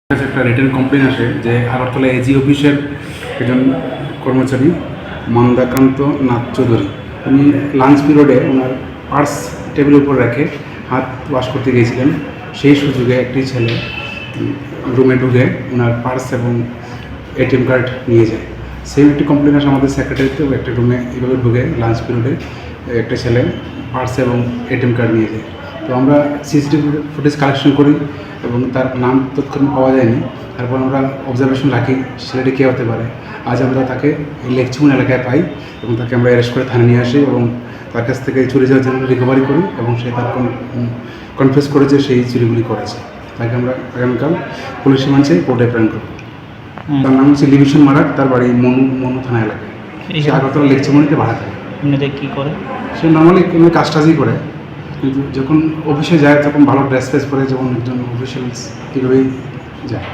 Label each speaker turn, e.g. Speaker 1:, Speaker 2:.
Speaker 1: একটা return complain আসে যে আগরতলা এজি অফিসের একজন কর্মচারী মন্দাকান্ত নাথ চৌধুরী উনি লাঞ্চ পিরিয়ডে ওনার পার্স টেবিলের উপর রেখে হাত ওয়াশ করতে গিয়েছিলেন। সেই সুযোগে একটি ছেলে রুমে ঢুকে ওনার পার্স এবং এটিএম কার্ড নিয়ে যায়। সেম একটি কমপ্লেন আসে আমাদের সেক্রেটারিতেও, একটা রুমে এইভাবে ঢুকে লাঞ্চ পিরিয়ডে একটা ছেলে পার্স এবং এটিএম কার্ড নিয়ে যায়। তো আমরা সিসিটিভি ফুটেজ কালেকশন করি এবং তার নাম তৎক্ষণাৎ পাওয়া যায়নি। তারপর আমরা অবজারভেশন রাখি ছেলেটি কে হতে পারে। আজ আমরা তাকে লেকচুমন এলাকায় পাই এবং তাকে আমরা অ্যারেস্ট করে থানায় নিয়ে আসি এবং তার কাছ থেকে চুরি যাওয়ার জন্য রিকভারি করি এবং সে তার কনফেস করেছে সেই চুরিগুলি করেছে। তাকে আমরা আগামীকাল পুলিশ রিমান্ডে কোর্টে প্রেরণ করব। তার নাম হচ্ছে লিভিশন মারাট, তার বাড়ি মনু থানা এলাকায়। সে আগরতলা লেকচুমনিতে ভাড়া থাকে।
Speaker 2: কী করে?
Speaker 1: সে নর্মালি কাজ টাজই করে, কিন্তু যখন অফিসে যায় তখন ভালো ড্রেস ফ্রেস পরে, যেমন একজন অফিসিয়ালস এইভাবেই যায়।